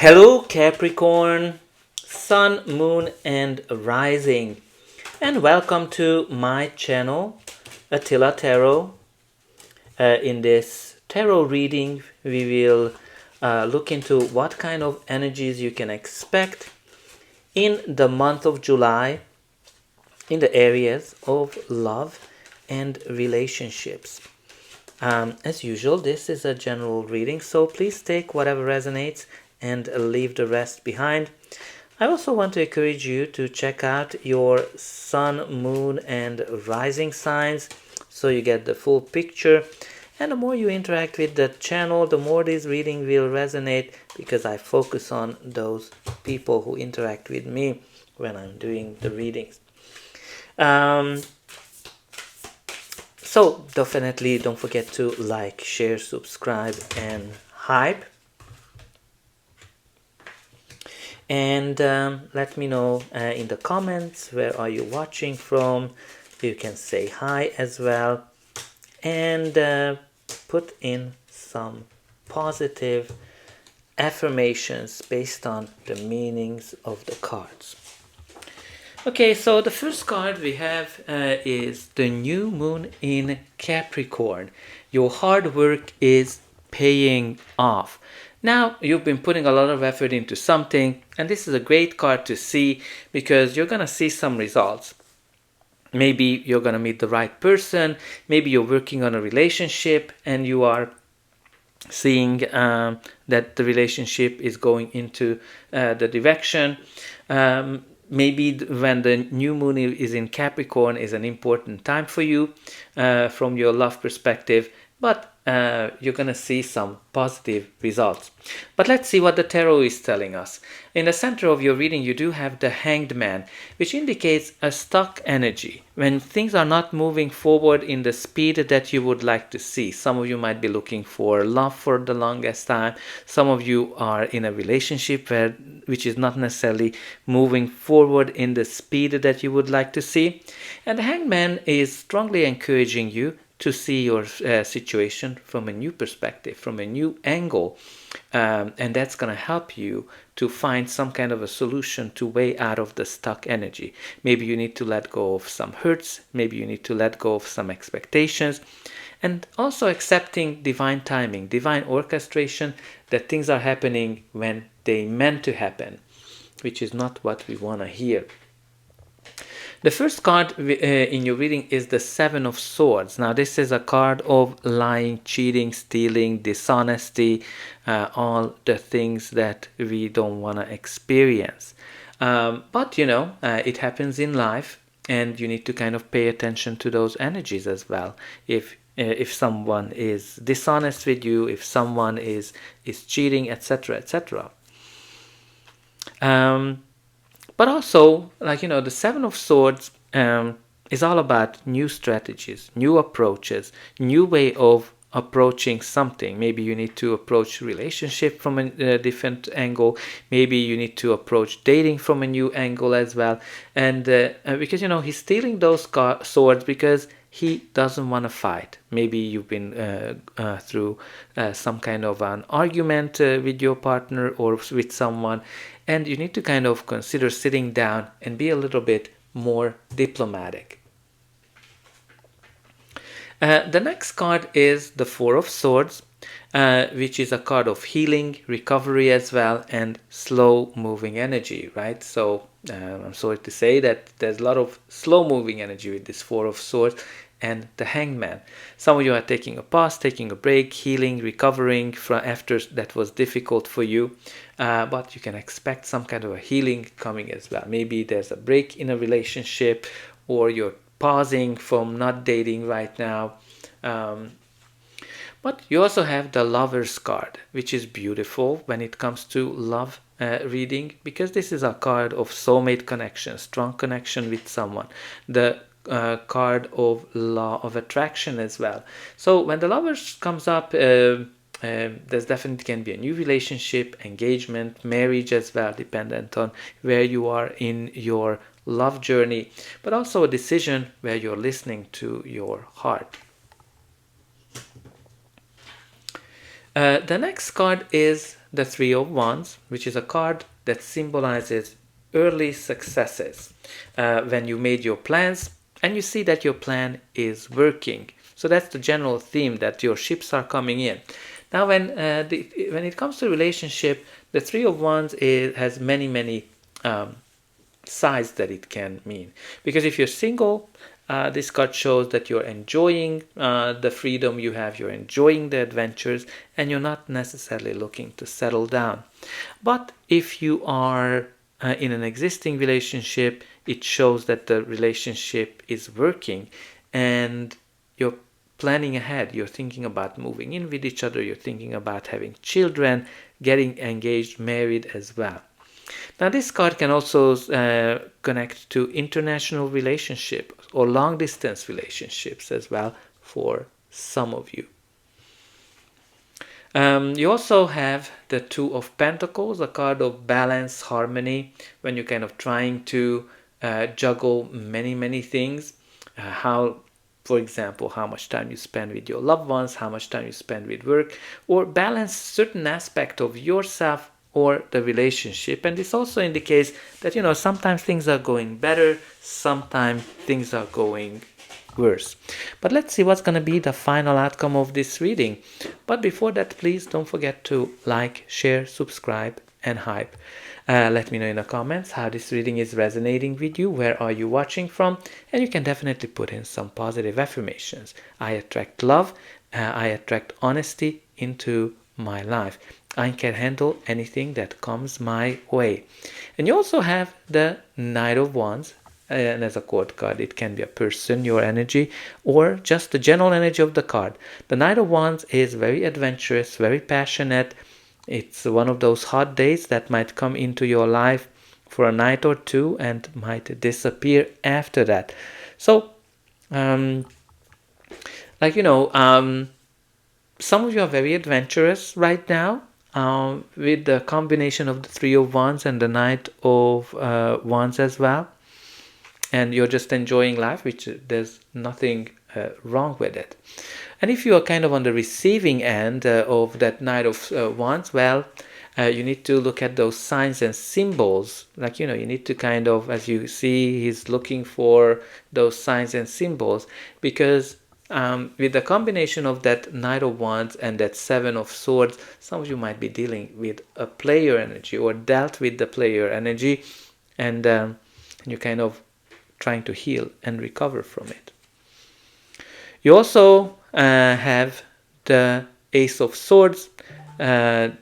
Hello, Capricorn, Sun, Moon, and Rising, and welcome to my channel, Attila Tarot. In this tarot reading, we will look into what kind of energies you can expect in the month of July in the areas of love and relationships. As usual, this is a general reading, so please take whatever resonates and leave the rest behind. I also want to encourage you to check out your sun, moon, and rising signs so you get the full picture. And the more you interact with the channel, the more this reading will resonate, because I focus on those people who interact with me when I'm doing the readings. So definitely don't forget to like, share, subscribe, and hype. And let me know in the comments where are you watching from. You can say hi as well, and put in some positive affirmations based on the meanings of the cards. Okay, so the first card we have is the new moon in Capricorn. Your hard work is paying off. Now, you've been putting a lot of effort into something, and this is a great card to see because you're going to see some results. Maybe you're going to meet the right person, maybe you're working on a relationship and you are seeing that the relationship is going into the direction. Maybe when the new moon is in Capricorn is an important time for you from your love perspective, but you're going to see some positive results. But let's see what the tarot is telling us. In the center of your reading, you do have the Hanged Man, which indicates a stuck energy. When things are not moving forward in the speed that you would like to see. Some of you might be looking for love for the longest time. Some of you are in a relationship which is not necessarily moving forward in the speed that you would like to see. And the Hanged Man is strongly encouraging you to see your situation from a new perspective, from a new angle. And that's going to help you to find some kind of a solution to way out of the stuck energy. Maybe you need to let go of some hurts. Maybe you need to let go of some expectations. And also accepting divine timing, divine orchestration, that things are happening when they meant to happen, which is not what we want to hear. The first card in your reading is the Seven of Swords. Now this is a card of lying, cheating, stealing, dishonesty, all the things that we don't want to experience. But you know, it happens in life, and you need to kind of pay attention to those energies as well. If someone is dishonest with you, if someone is cheating, etc., etc. But also, like, you know, the Seven of Swords is all about new strategies, new approaches, new way of approaching something. Maybe you need to approach relationship from a different angle. Maybe you need to approach dating from a new angle as well. And because, you know, he's stealing those swords because he doesn't want to fight. Maybe you've been through some kind of an argument with your partner or with someone, and you need to kind of consider sitting down and be a little bit more diplomatic. The next card is the Four of Swords, which is a card of healing, recovery as well, and slow moving energy, right? So I'm sorry to say that there's a lot of slow moving energy with this Four of Swords and the Hanged Man. Some of you are taking a pause, taking a break, healing, recovering from after that was difficult for you. But you can expect some kind of a healing coming as well. Maybe there's a break in a relationship, or you're pausing from not dating right now. But you also have the Lover's card, which is beautiful when it comes to love reading, because this is a card of soulmate connection, strong connection with someone. The card of law of attraction as well. So when the Lovers comes up, there's definitely can be a new relationship, engagement, marriage as well, dependent on where you are in your love journey, but also a decision where you're listening to your heart. The next card is the Three of Wands, which is a card that symbolizes early successes when you made your plans and you see that your plan is working. So that's the general theme, that your ships are coming in. Now, when it comes to relationship, the Three of Wands has many sides that it can mean. Because if you're single, this card shows that you're enjoying the freedom you have, you're enjoying the adventures, and you're not necessarily looking to settle down. But if you are in an existing relationship, it shows that the relationship is working and you're planning ahead. You're thinking about moving in with each other, you're thinking about having children, getting engaged, married as well. Now, this card can also connect to international relationships or long distance relationships as well for some of you. You also have the Two of Pentacles, a card of balance, harmony, when you're kind of trying to juggle many things. For example, how much time you spend with your loved ones, how much time you spend with work, or balance certain aspect of yourself or the relationship. And this also indicates that, sometimes things are going better, sometimes things are going worse. But let's see what's going to be the final outcome of this reading. But before that, please don't forget to like, share, subscribe, and hype. Let me know in the comments how this reading is resonating with you. Where are you watching from? And you can definitely put in some positive affirmations. I attract love. I attract honesty into my life. I can handle anything that comes my way. And you also have the Knight of Wands. And as a court card, it can be a person, your energy, or just the general energy of the card. The Knight of Wands is very adventurous, very passionate. It's one of those hot days that might come into your life for a night or two and might disappear after that. So, some of you are very adventurous right now. With the combination of the Three of Wands and the Knight of Wands as well. And you're just enjoying life, which there's nothing wrong with it. And if you are kind of on the receiving end of that Knight of Wands, well, you need to look at those signs and symbols. You need to kind of, as you see, he's looking for those signs and symbols, because with the combination of that Knight of Wands and that Seven of Swords, some of you might be dealing with a player energy or dealt with the player energy, and you're kind of trying to heal and recover from it. You also have the Ace of Swords, the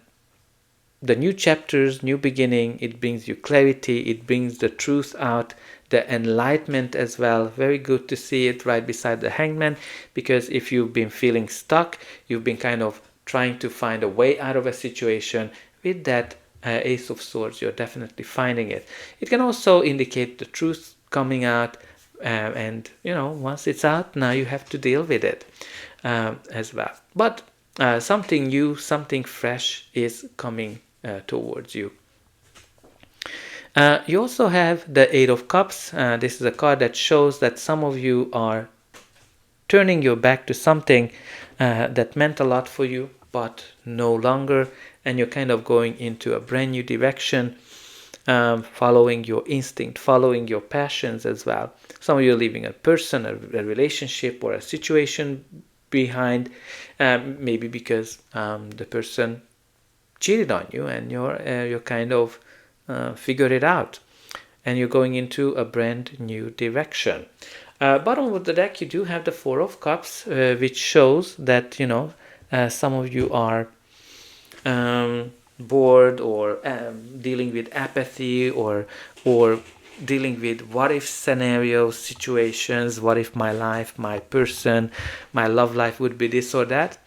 new chapters, new beginning. It brings you clarity, it brings the truth out, the enlightenment as well. Very good to see it right beside the Hangman, because if you've been feeling stuck, you've been kind of trying to find a way out of a situation, with that Ace of Swords, you're definitely finding it. It can also indicate the truth coming out, and once it's out, now you have to deal with it as well. But something new, something fresh is coming towards you. You also have the Eight of Cups. This is a card that shows that some of you are turning your back to something that meant a lot for you, but no longer, and you're kind of going into a brand new direction, following your instinct, following your passions as well. Some of you are leaving a person, a relationship, or a situation behind, maybe because the person cheated on you, and you're kind of figured it out, and you're going into a brand new direction. Bottom of the deck, you do have the Four of Cups, which shows that some of you are bored, or dealing with apathy, or dealing with what if scenarios, situations. What if my life, my person, my love life would be this or that?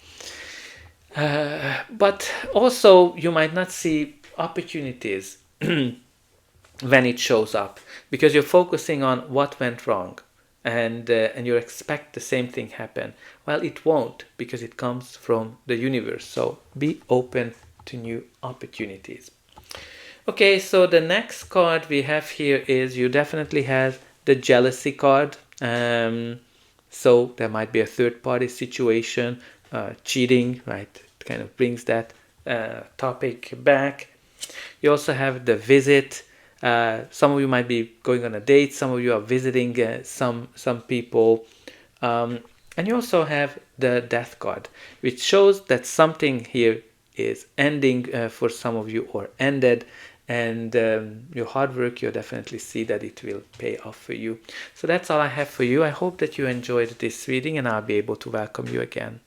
But also you might not see opportunities when it shows up, because you're focusing on what went wrong, and you expect the same thing happen. Well, it won't, because it comes from the universe. So be open to new opportunities. Okay, so the next card we have here is, you definitely have the Jealousy card. So there might be a third party situation, cheating, right? It kind of brings that topic back. You also have the visit. Some of you might be going on a date. Some of you are visiting some people. And you also have the death card, which shows that something here is ending for some of you, or ended, and your hard work, you'll definitely see that it will pay off for you. So that's all I have for you. I hope that you enjoyed this reading, and I'll be able to welcome you again.